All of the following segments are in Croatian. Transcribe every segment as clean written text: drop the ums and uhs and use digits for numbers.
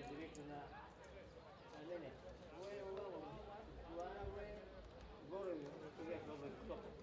Директно на Лене. Това е горе, човек много високо.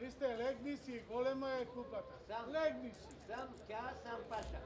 Христе, легни си, голема е купата. Легни си. Сам тя, сам паша.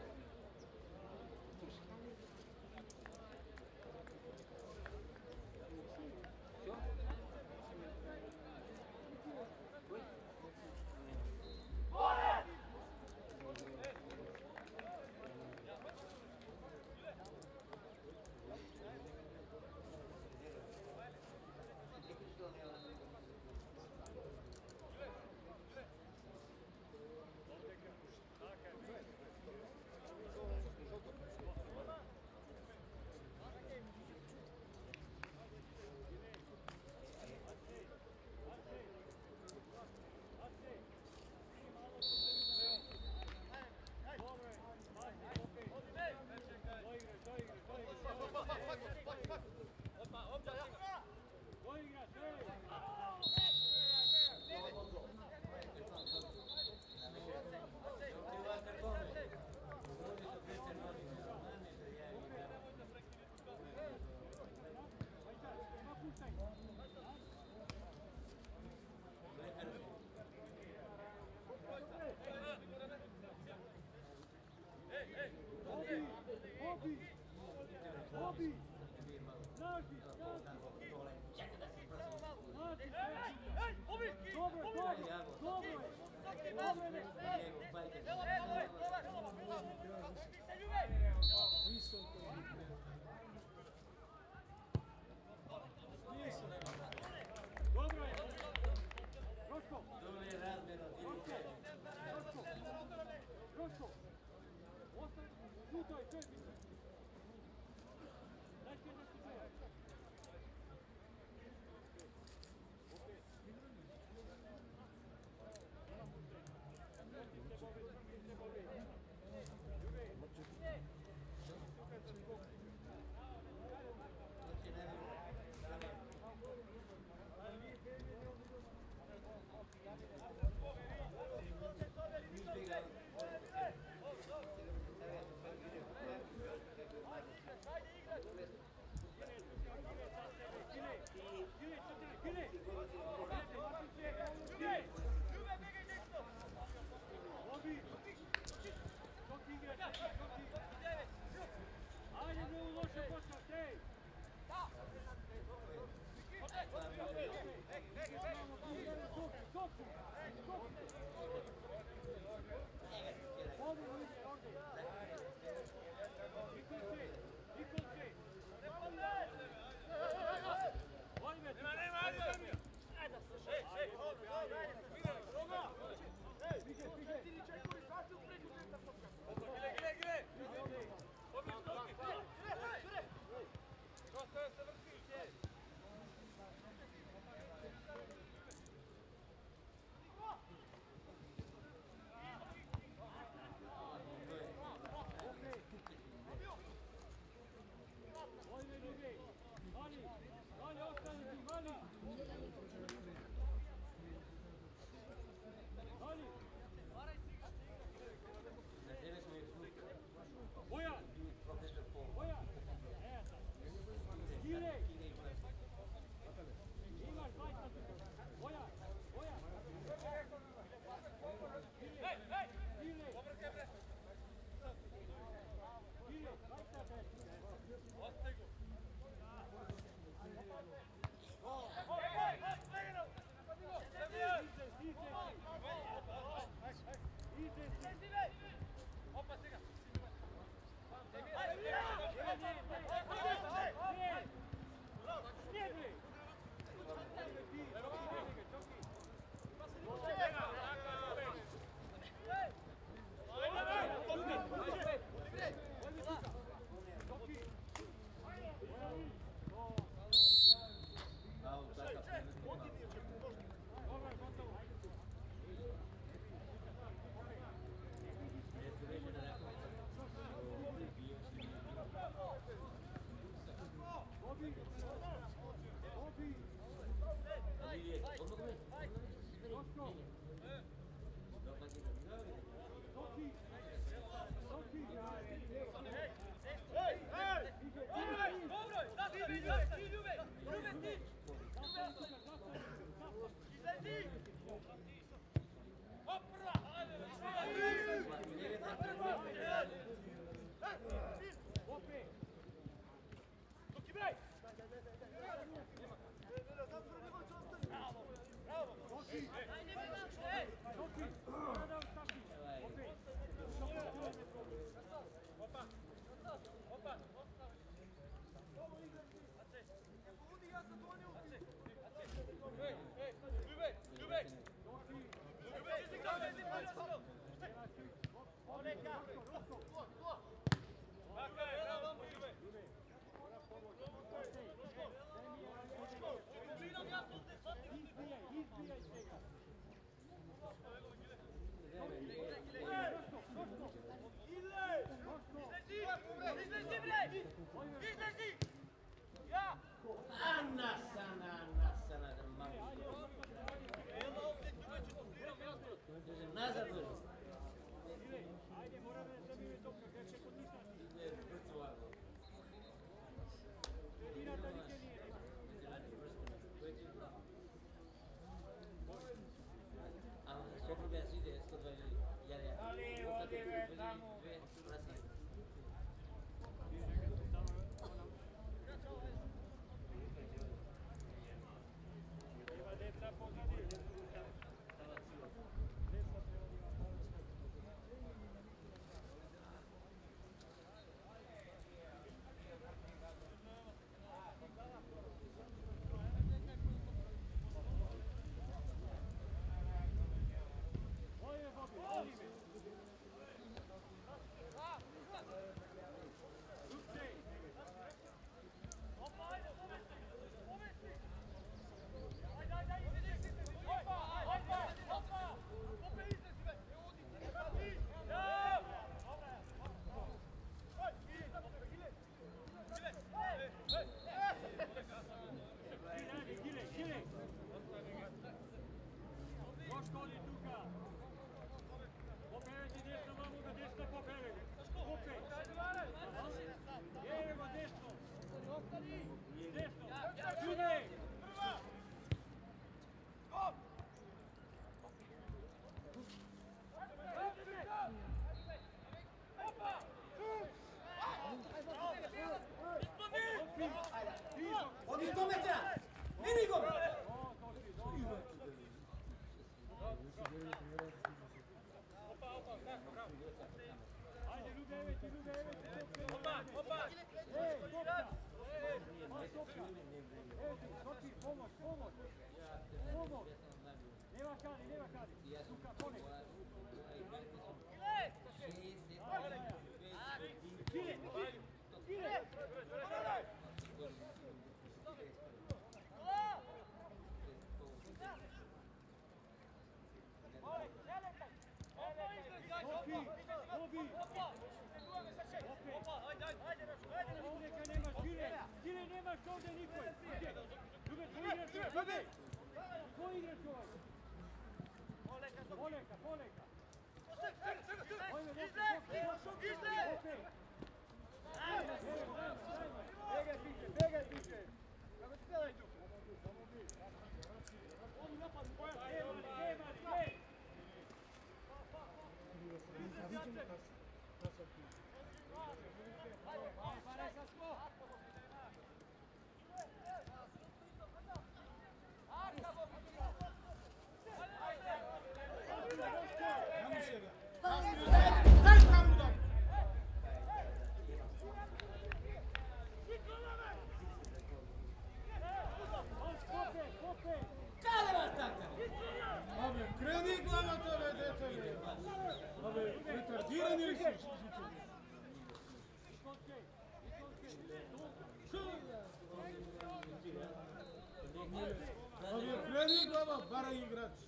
Kreni glava, bara igrač.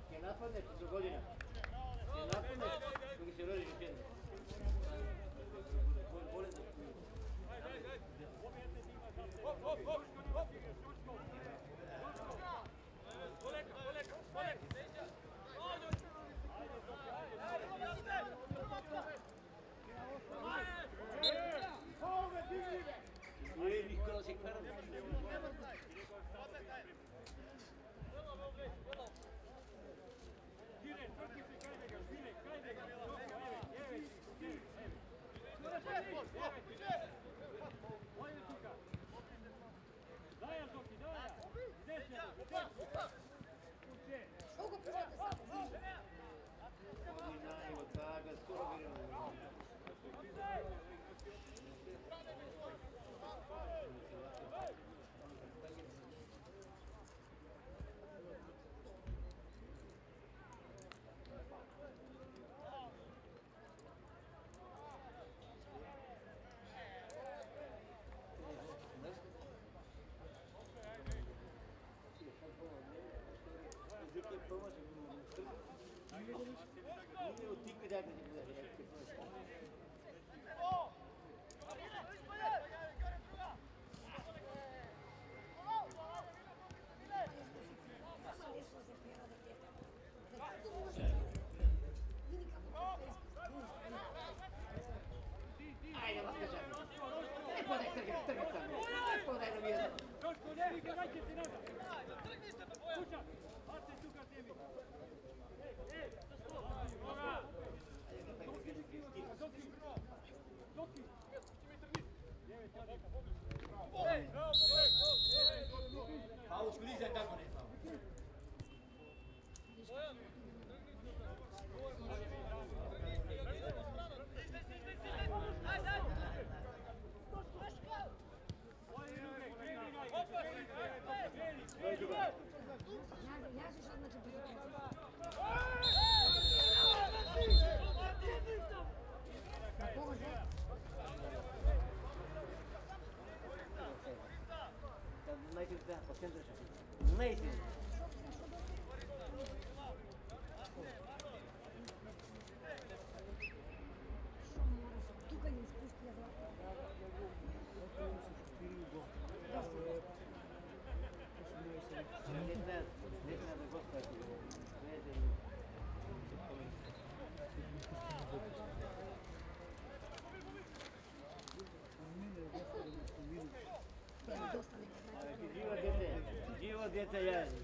Che napade, su godina. Che napade, perché se lo ripeto. Paučku, nizaj tako ne samo. Да, по центру сейчас. Нейсин. Здесь надо господи. Živo djece jaži.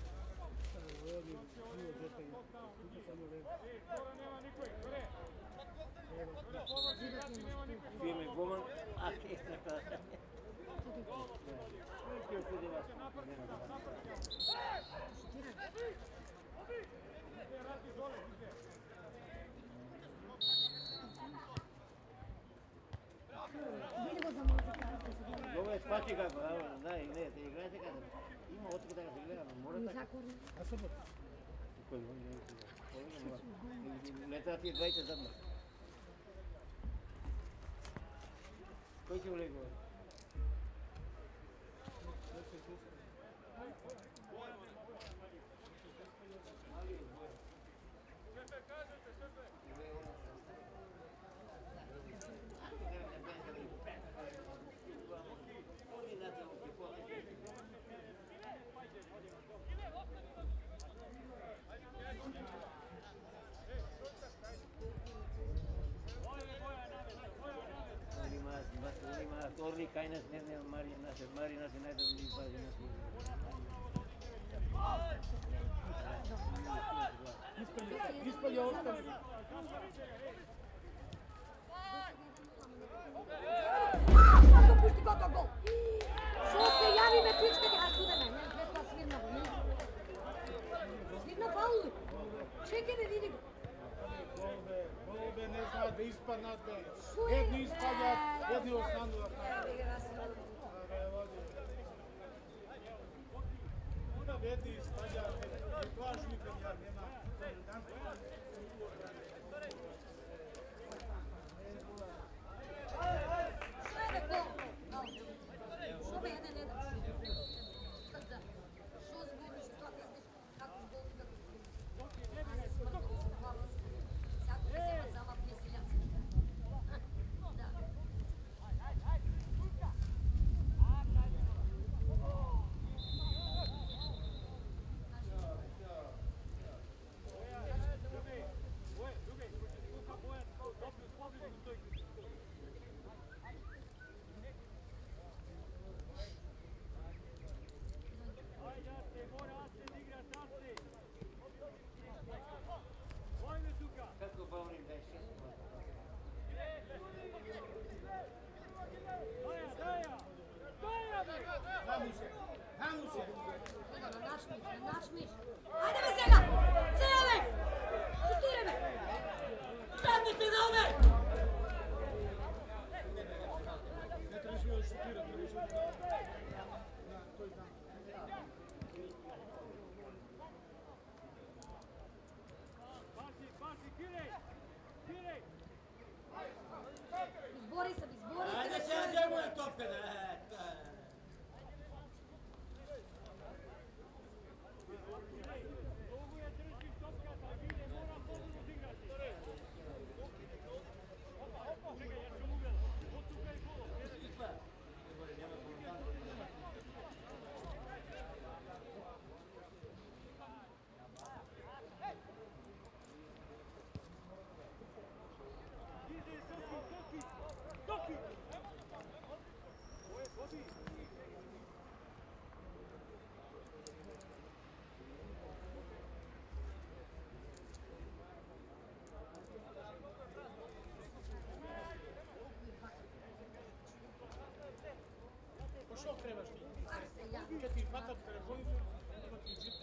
Firme Goman, a extra kada. Ovo je shvati kako, da, i ne, te igrajte kada. Ima otko da ga se gleda, mora tako. A sobot? Koji ne treba ti 20 zadno. Koji će u ligu? Orli kajnas ne Marina se najde u njih bazi nas. Ispolje ostali. Sad pušti gotov gol! Što se javi me pičkati, a sudeme, ne, gleda svirna, ne. Svirna fauli. Čekaj me vidi go. Golbe ne zna da ispadnate. Jedni ispadnat, jedni ostanu da pravi. Jedni ispadnate, važni kad nema. Što je gol? Što me jedan ne da? Što zbuniš, što ne znaš kako gol i kako zbuniš? A se smrtno sam hvala se. Всяко да вземат зама веселяци. Да. Kako Baurin da je 6 Hajmo se! Na naš miš. Ajde me sega! Sega me! Šutire me! Stavite na ome! Ne trebaš još šutirati, trebaš još da... To je tamo. Izbori se, Ajde se nađemo na topke da... Що треба ще? Арсе, я. Kad ti hvatam telefonicu, ima ti džip.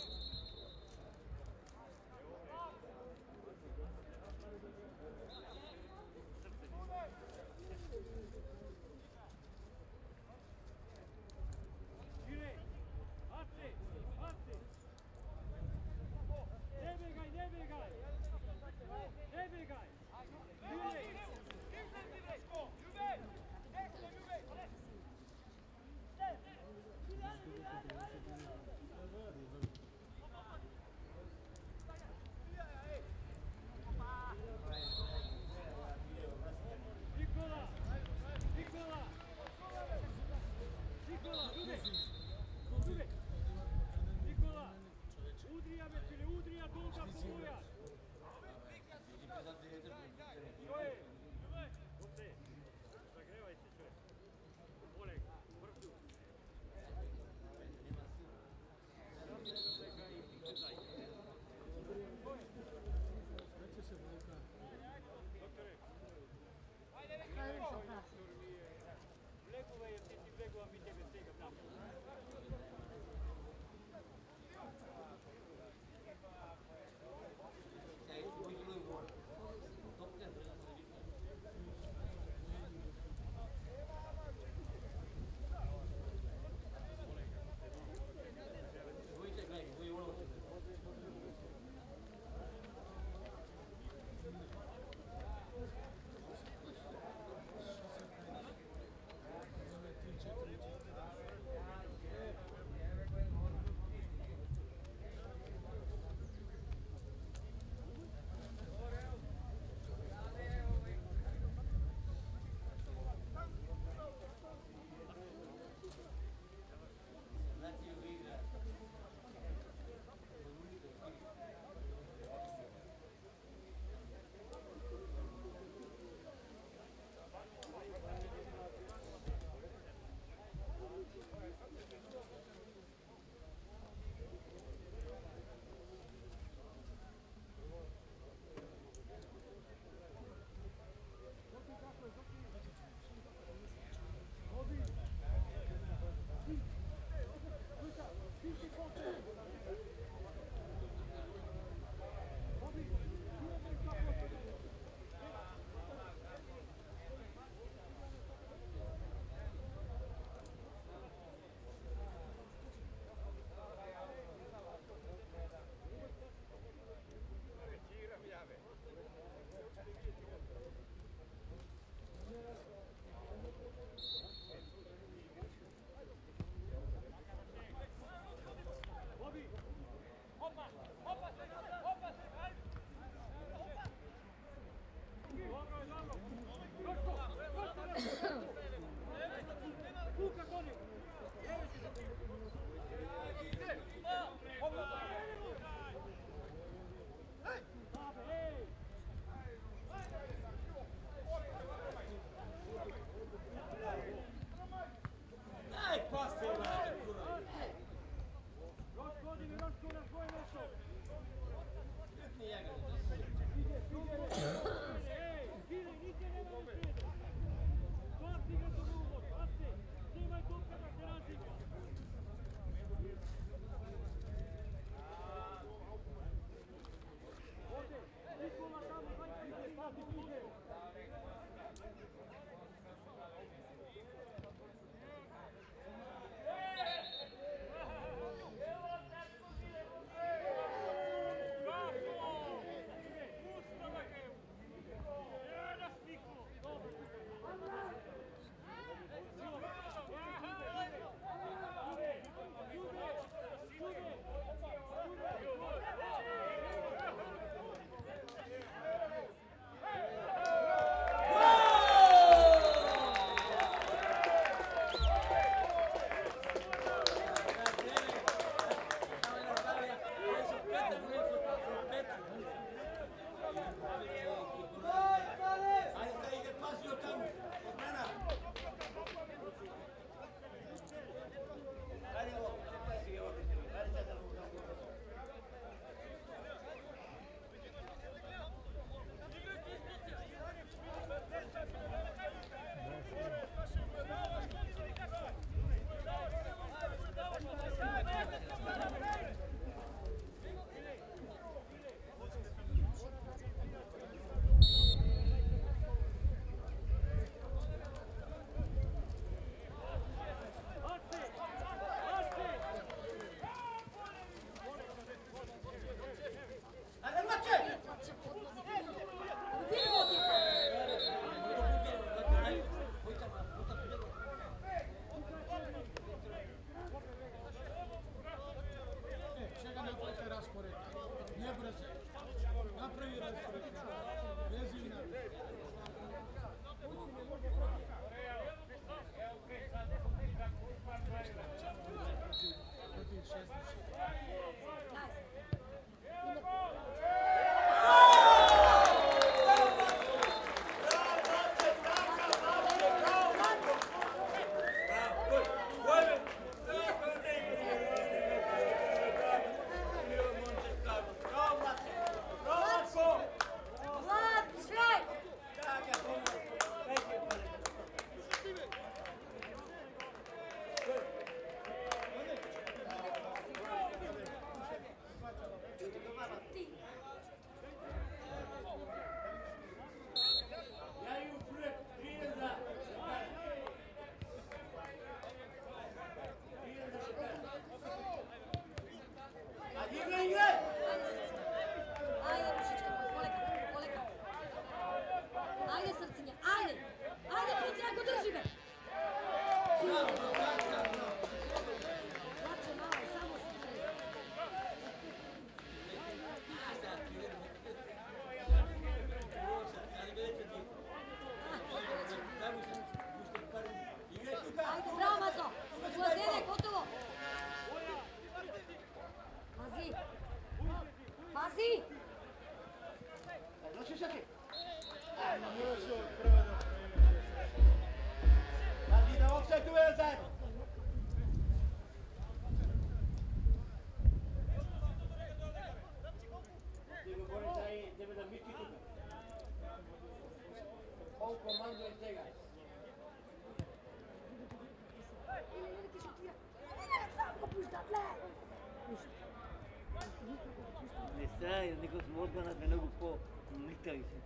Никой се отганат ме многу по-никави се.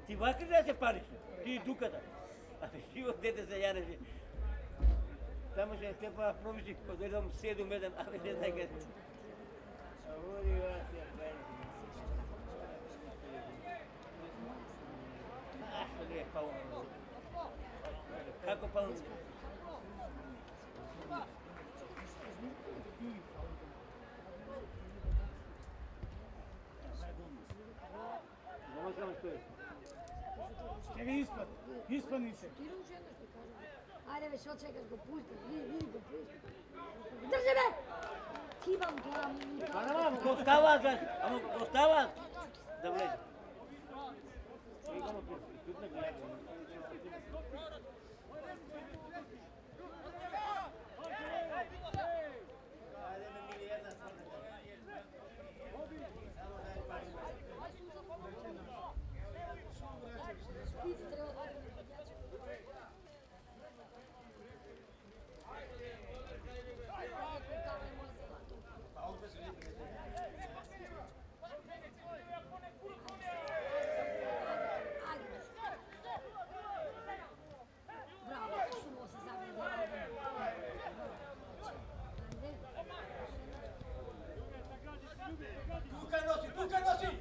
Ти вака да се париш? Ти и дуката. Абе, живот дете се јареше. Тамо ще те па промисли, кога идам 7-1, абе, не знае къде. Води вас я бери. Што ли е пълно? Како пълно? Ще ги испани се. Ajde već očekaš go pušti, vidi go pušti. Drži me! Ti vam gledam. Pa nama, ko stava, ама ko stava да влезе.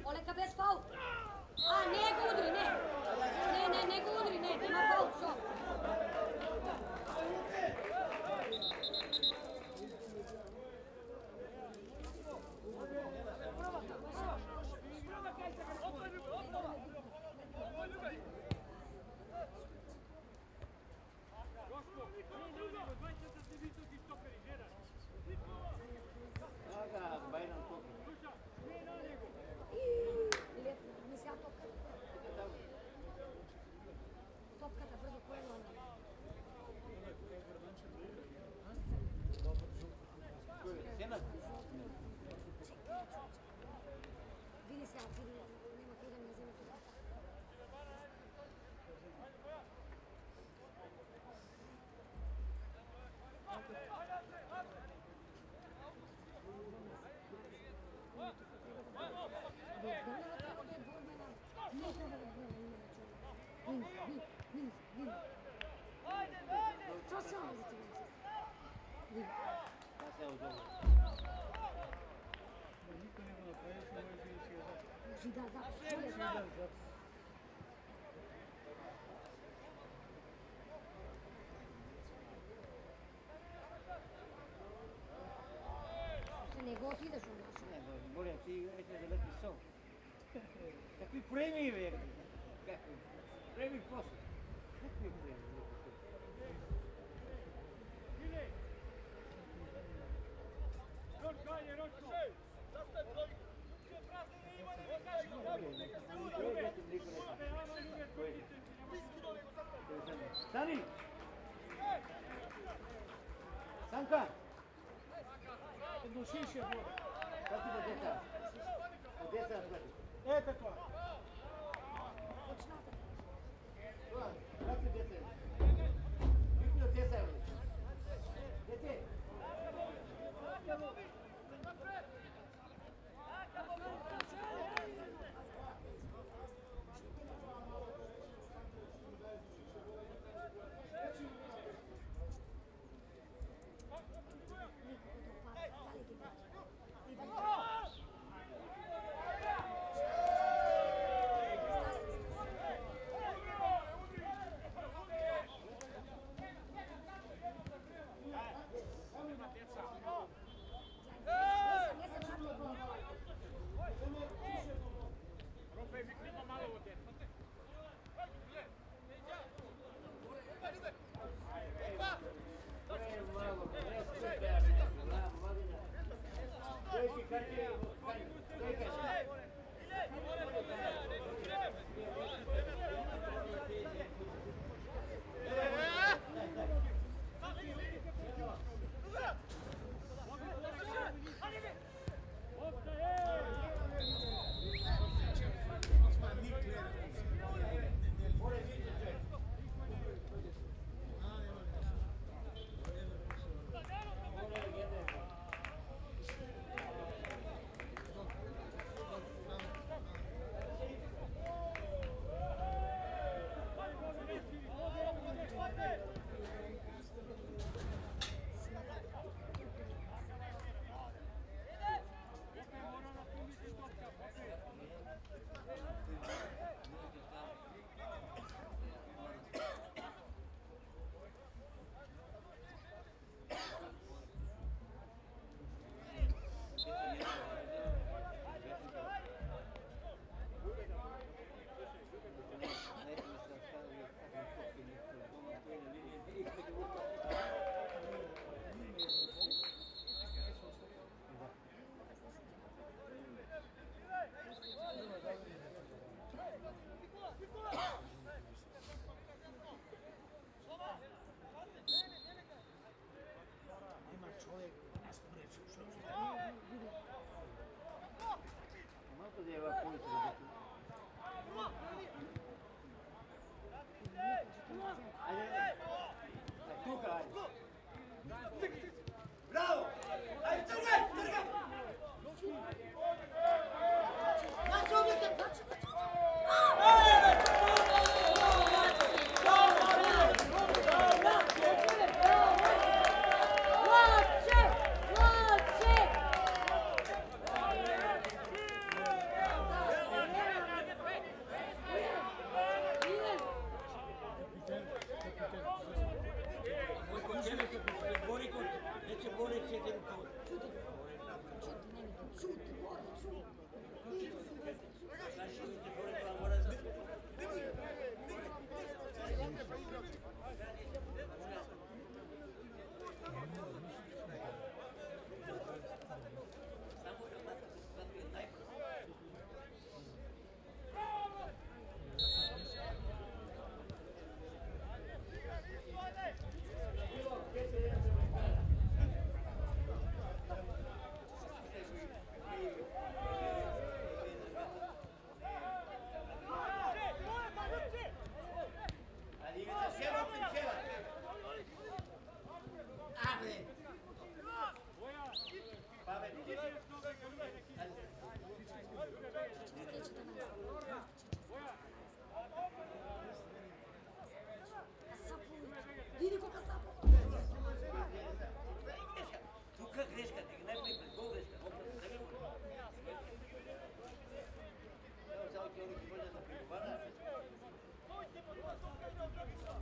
Olenka bez faul. A, ne go udri, ne. Ne go udri, ne, nema faul, šo. Vidi se, nema kuda mi zemlje. Se nego ti ideš u našu. Ne, bolje ti ideš da leti sol. Kakvi premiji, ve? Kakvi? Premiji posle. Kakvi premiji? Stani! Sanka! Do šiše bude. Kako ti do djeca? Od djeca shvati. Tako. Kako ti djeca? Vikno djeca je ovdje. Djece! Bravo! Ajde, trgaj! Trgaj! Znači ovdje ste...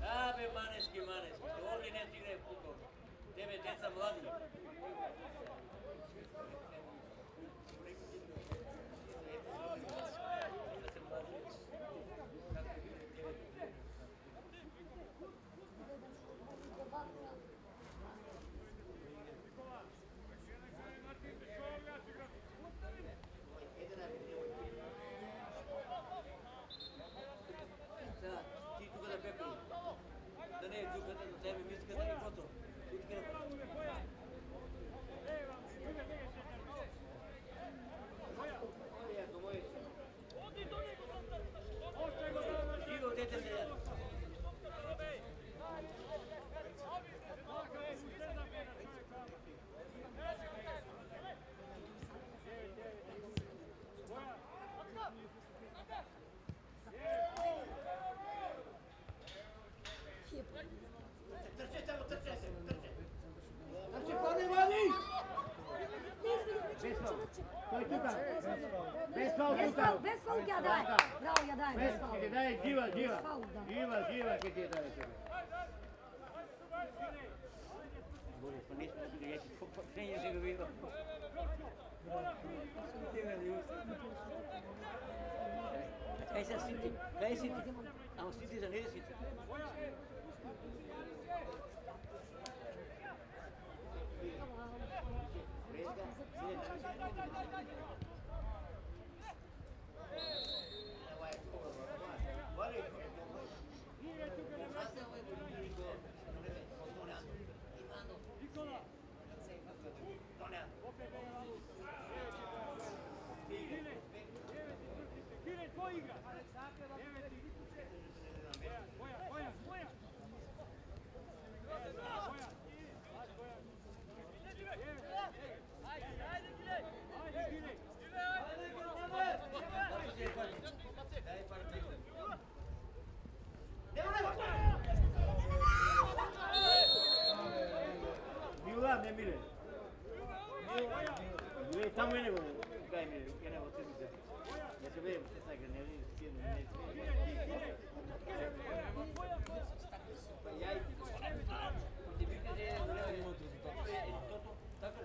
Abe maneški, ovdje ne ti gre futbol. Tebe djeca mladi. Kada do tebe misli kada je gotovo. Živo dete se jede. Trče tamo, trče se, trče. Trče, pali, vali! Bez faul. To je tuka. Bez faul, tuka. Bez faul ja dajem. Bravo, ja dajem. Bez faul. Ti daje živa. Bez faul, da. Živa, kaj ti je daje tebe. Bolje, pa nismo da ga jeti popočenje si ga vidio. Kaj sad siti? Kaj je siti? Amo siti za ne siti. Ne mire. Tamo je nego, kaj mire, kaj ne odsjeti se. Ja se vidim, se tako, ne vidim, sjedno, ne vidim. Pa ja i... Ti bi kaže, ne vidim od rezultata. Tako?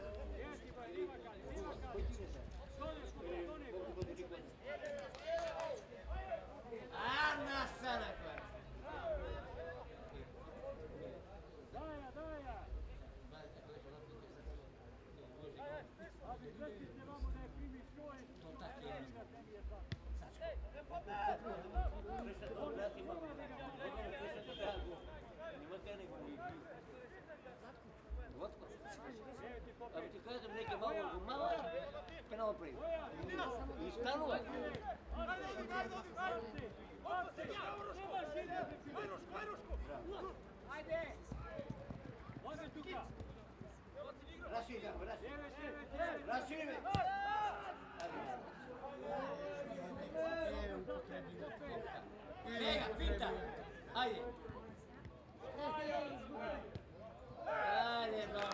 Koji ti je sad? Koliko god ti kod? A, nasana kvar. Ako ti kažem neke malo, kaj nam opravi? I stanova. Raširi me! Svega, finta! Ajde! Ajde, dobro.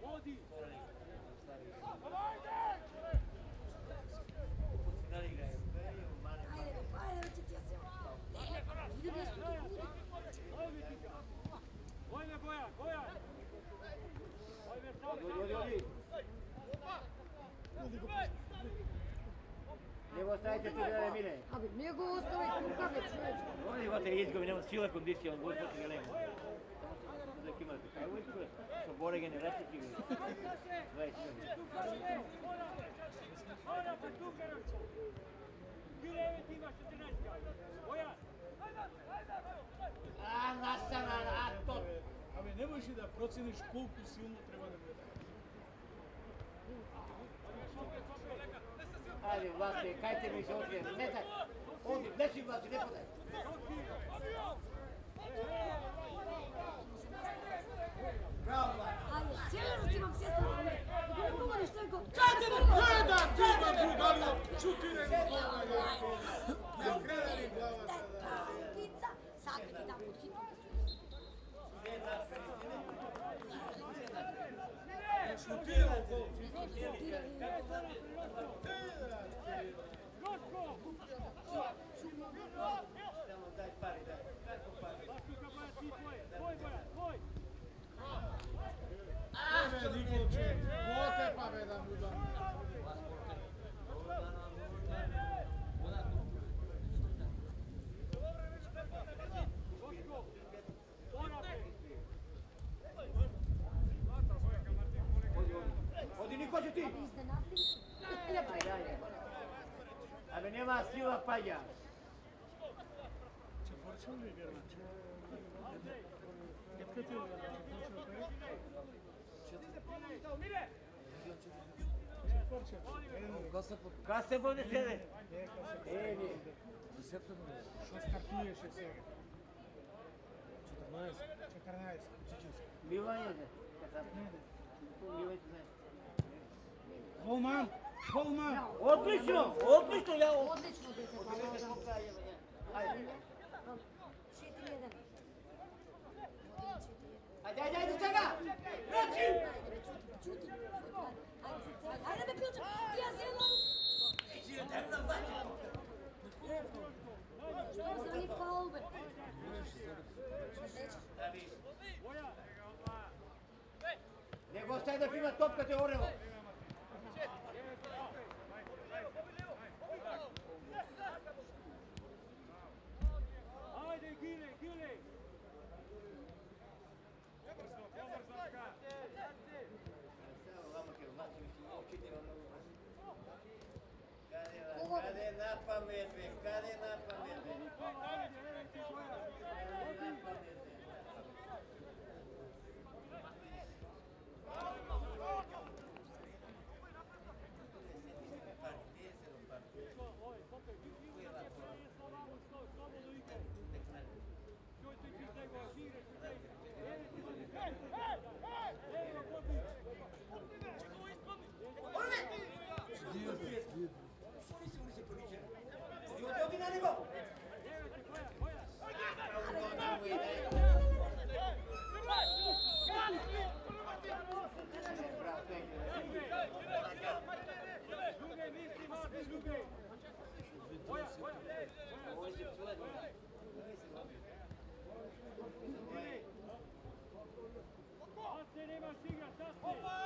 Odi. Lijevo Dajte tu da mine. Abi, nego ostaviti rukave, čovječe. Oni vate izgovi, nema sila kondicija, on bude poti galemu. Uvijek imate, kaj uvijek koje? Što bore generacije ti uvijek. 20 godina. A, nastana, a to... Абе, не можеш да процениш колку силно треба да бъде. Ajde, Vlaste, kajte mi se otvije, ne daj. Ovdje, ne si Vlaste, ne podaj. Bravo, Vlaste. Ajde, sjelo ti vam sjesti na mene. Ako ne govoriš sve god... Каде ме гледа, ти ме другалио, чути не го не гледа ли главата, да. Палкица, sad ti dam pod hitno da Не шутира гол. Samo daj pari, daj. Kako pari? Абе, Николче, готе па бе да му дам. Odi, Niko će ti! iznenadili. Ajde, ajde. Абе, nema sila palja. Че порчал ли германче? Кетка ти Kad se bude sjede? Nije. Що стартуєш і все? 14. Milan je ne? Milan će ne. Голман! Голман! Odlično, odlično, ja Odlično, dete, hvala vam. Ajde, 4-1. ajde, ajde, čega? Reći! Čuti. Ajde me pilče, ti ja se jednom. Neći da tem nam vađe. Što za njih faul, be? Nego staj da prima topka te orevo. Ajde, Gile! Kade na pamet, be, kade na pamet. Nemaš igra, sad si!